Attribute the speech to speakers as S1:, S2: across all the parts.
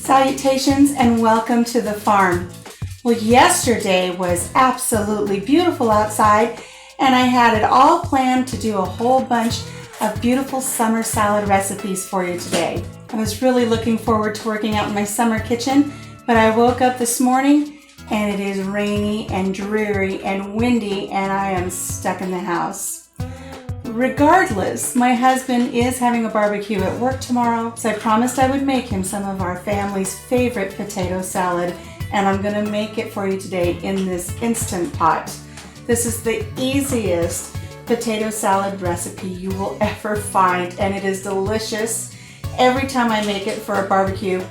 S1: Salutations and welcome to the farm. Well, yesterday was absolutely beautiful outside and I had it all planned to do a whole bunch of beautiful summer salad recipes for you today. I was really looking forward to working out in my summer kitchen, but I woke up this morning and it is rainy and dreary and windy and I am stuck in the house. Regardless, my husband is having a barbecue at work tomorrow, so I promised I would make him some of our family's favorite potato salad, and I'm going to make it for you today in this Instant Pot. This is the easiest potato salad recipe you will ever find, and it is delicious. Every time I make it for a barbecue,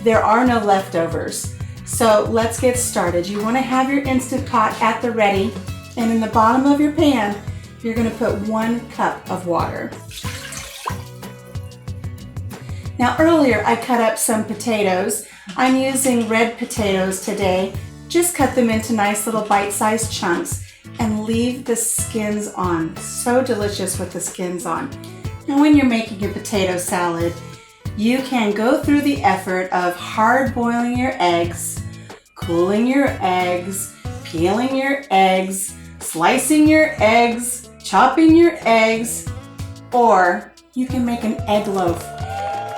S1: there are no leftovers. So let's get started. You want to have your Instant Pot at the ready, and in the bottom of your pan, you're going to put 1 cup of water. Now earlier I cut up some potatoes. I'm using red potatoes today. Just cut them into nice little bite-sized chunks and leave the skins on. So delicious with the skins on. Now when you're making your potato salad, you can go through the effort of hard boiling your eggs, cooling your eggs, peeling your eggs, slicing your eggs, chopping your eggs, or you can make an egg loaf.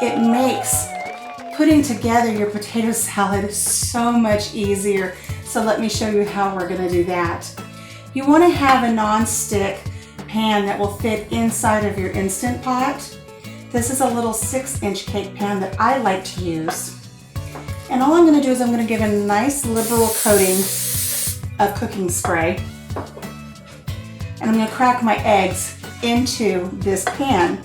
S1: It makes putting together your potato salad so much easier. So let me show you how we're going to do that. You want to have a non-stick pan that will fit inside of your Instant Pot. This is a little 6-inch cake pan that I like to use. And all I'm going to do is I'm going to give a nice liberal coating of cooking spray. And I'm going to crack my eggs into this pan.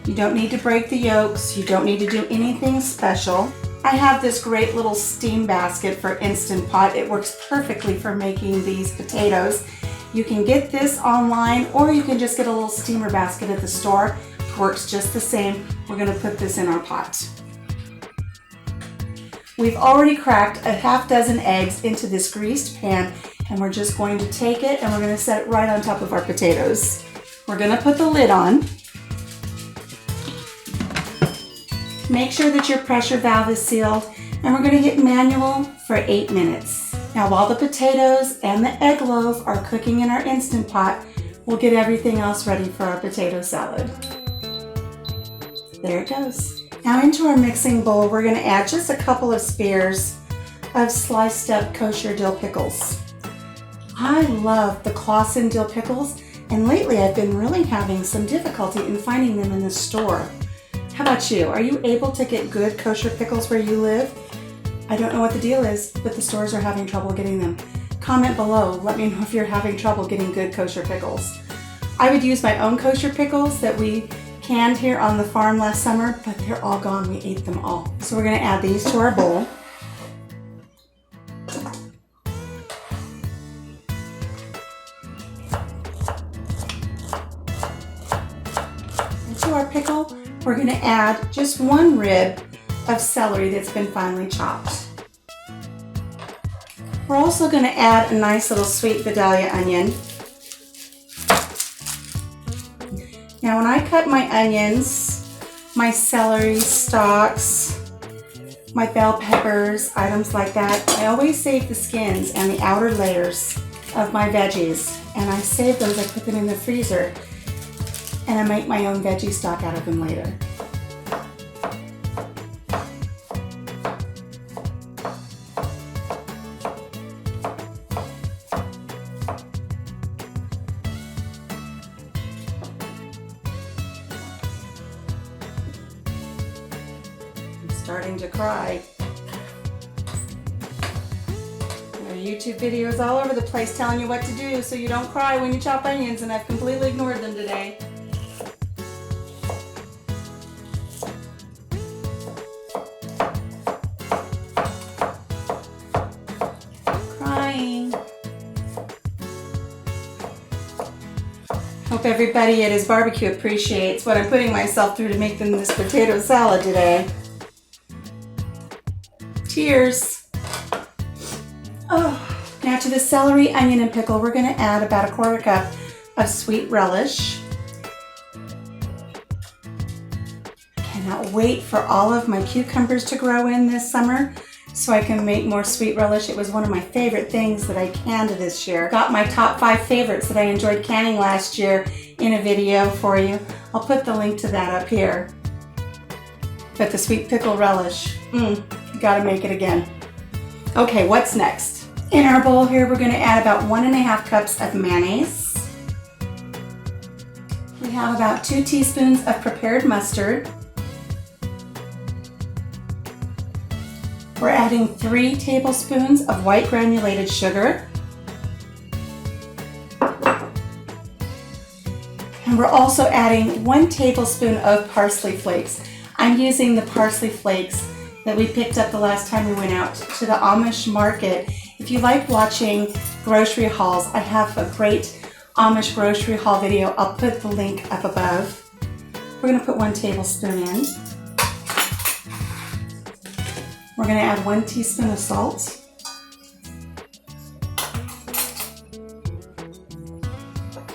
S1: You don't need to break the yolks. You don't need to do anything special. I have this great little steam basket for Instant Pot. It works perfectly for making these potatoes. You can get this online or you can just get a little steamer basket at the store. Works just the same. We're going to put this in our pot. We've already cracked a half dozen eggs into this greased pan, and we're just going to take it and we're going to set it right on top of our potatoes. We're going to put the lid on. Make sure that your pressure valve is sealed, and we're going to hit manual for 8 minutes. Now while the potatoes and the egg loaf are cooking in our Instant Pot, we'll get everything else ready for our potato salad. There it goes. Now into our mixing bowl, we're going to add just a couple of spears of sliced up kosher dill pickles. I love the Clausen dill pickles, and lately I've been really having some difficulty in finding them in the store. How about you? Are you able to get good kosher pickles where you live? I don't know what the deal is, but the stores are having trouble getting them. Comment below. Let me know if you're having trouble getting good kosher pickles. I would use my own kosher pickles that we canned here on the farm last summer, but they're all gone. We ate them all. So we're going to add these to our bowl. And to our pickle, we're going to add just 1 rib of celery that's been finely chopped. We're also going to add a nice little sweet Vidalia onion. Now when I cut my onions, my celery stalks, my bell peppers, items like that, I always save the skins and the outer layers of my veggies, and I save those. I put them in the freezer and I make my own veggie stock out of them later. Starting to cry. There are YouTube videos all over the place telling you what to do so you don't cry when you chop onions, and I've completely ignored them today. Crying. Hope everybody at his barbecue appreciates what I'm putting myself through to make them this potato salad today. Tears. Oh, now Now to the celery, onion, and pickle, we're going to add about a quarter cup of sweet relish. Cannot wait for all of my cucumbers to grow in this summer so I can make more sweet relish. It was one of my favorite things that I canned this year. Got my top 5 favorites that I enjoyed canning last year in a video for you. I'll put the link to that up here. But the sweet pickle relish, you gotta make it again. Okay, what's next? In our bowl here, we're gonna add about 1.5 cups of mayonnaise. We have about 2 teaspoons of prepared mustard. We're adding 3 tablespoons of white granulated sugar. And we're also adding 1 tablespoon of parsley flakes. I'm using the parsley flakes that we picked up the last time we went out to the Amish market. If you like watching grocery hauls, I have a great Amish grocery haul video. I'll put the link up above. We're gonna put 1 tablespoon in. We're going to add 1 teaspoon of salt.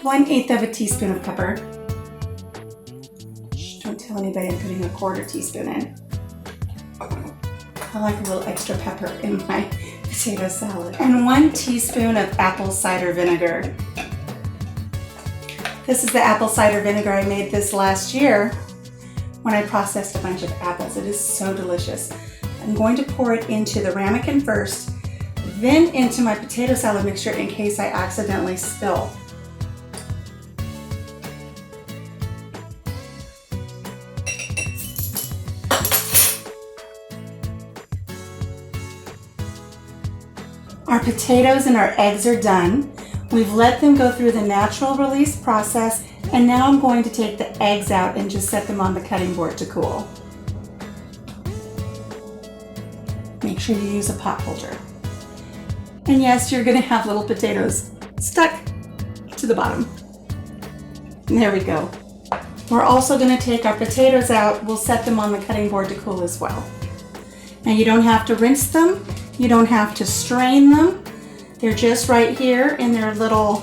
S1: 1/8 of a teaspoon of pepper. Shh, don't tell anybody I'm putting a 1/4 teaspoon in. I like a little extra pepper in my potato salad. And 1 teaspoon of apple cider vinegar. This is the apple cider vinegar I made this last year when I processed a bunch of apples. It is so delicious. I'm going to pour it into the ramekin first, then into my potato salad mixture in case I accidentally spill. Our potatoes and our eggs are done. We've let them go through the natural release process, and now I'm going to take the eggs out and just set them on the cutting board to cool. Make sure you use a pot holder. And yes, you're gonna have little potatoes stuck to the bottom. And there we go. We're also gonna take our potatoes out. We'll set them on the cutting board to cool as well. Now you don't have to rinse them. You don't have to strain them. They're just right here in their little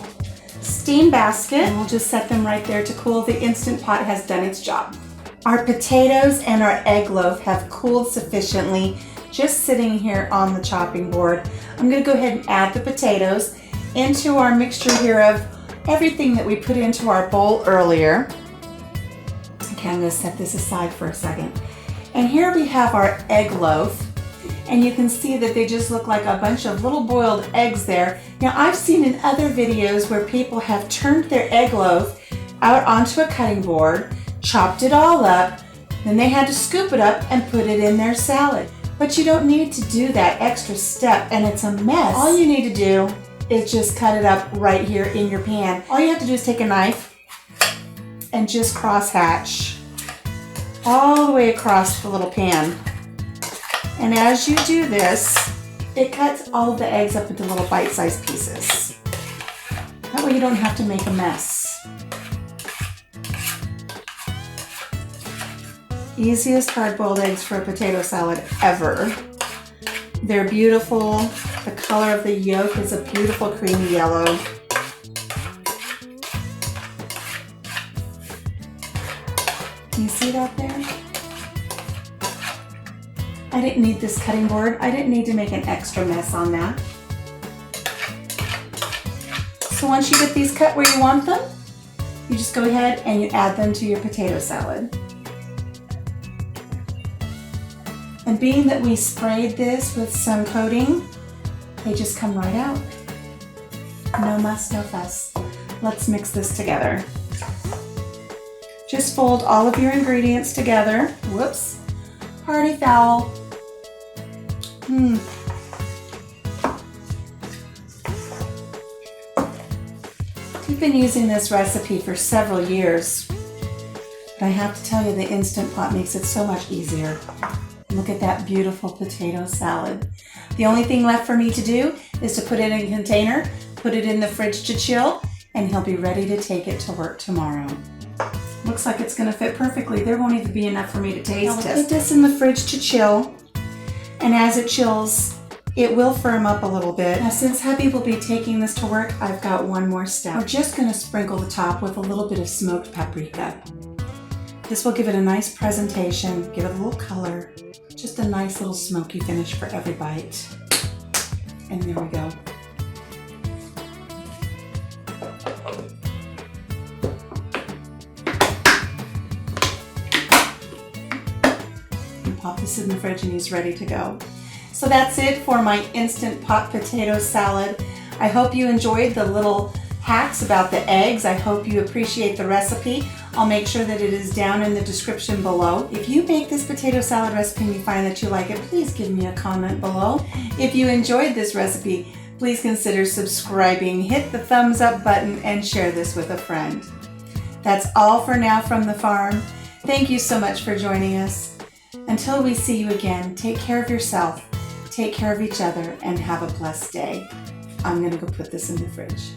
S1: steam basket. And we'll just set them right there to cool. The Instant Pot has done its job. Our potatoes and our egg loaf have cooled sufficiently, just sitting here on the chopping board. I'm gonna go ahead and add the potatoes into our mixture here of everything that we put into our bowl earlier. Okay, I'm gonna set this aside for a second. And here we have our egg loaf. And you can see that they just look like a bunch of little boiled eggs there. Now I've seen in other videos where people have turned their egg loaf out onto a cutting board, chopped it all up, then they had to scoop it up and put it in their salad. But you don't need to do that extra step, and it's a mess. All you need to do is just cut it up right here in your pan. All you have to do is take a knife and just cross hatch all the way across the little pan. And as you do this, it cuts all of the eggs up into little bite-sized pieces. That way you don't have to make a mess. Easiest hard-boiled eggs for a potato salad ever. They're beautiful. The color of the yolk is a beautiful creamy yellow. Can you see it out there? I didn't need this cutting board. I didn't need to make an extra mess on that. So once you get these cut where you want them, you just go ahead and you add them to your potato salad. And being that we sprayed this with some coating, they just come right out. No muss, no fuss. Let's mix this together. Just fold all of your ingredients together. Whoops, party foul. We've been using this recipe for several years, but I have to tell you the Instant Pot makes it so much easier. Look at that beautiful potato salad. The only thing left for me to do is to put it in a container, put it in the fridge to chill, and he'll be ready to take it to work tomorrow. Looks like it's gonna fit perfectly. There won't even be enough for me to taste test. Put this in the fridge to chill, and as it chills, It will firm up a little bit. Now since hubby will be taking this to work, I've got one more step. We're just gonna sprinkle the top with a little bit of smoked paprika. This will give it a nice presentation, give it a little color, just a nice little smoky finish for every bite. And there we go. And pop this in the fridge and he's ready to go. So that's it for my instant pot potato salad. I hope you enjoyed the little hacks about the eggs. I hope you appreciate the recipe. I'll make sure that it is down in the description below. If you make this potato salad recipe and you find that you like it, please give me a comment below. If you enjoyed this recipe, please consider subscribing, hit the thumbs up button, and share this with a friend. That's all for now from the farm. Thank you so much for joining us. Until we see you again, take care of yourself, take care of each other, and have a blessed day. I'm gonna go put this in the fridge.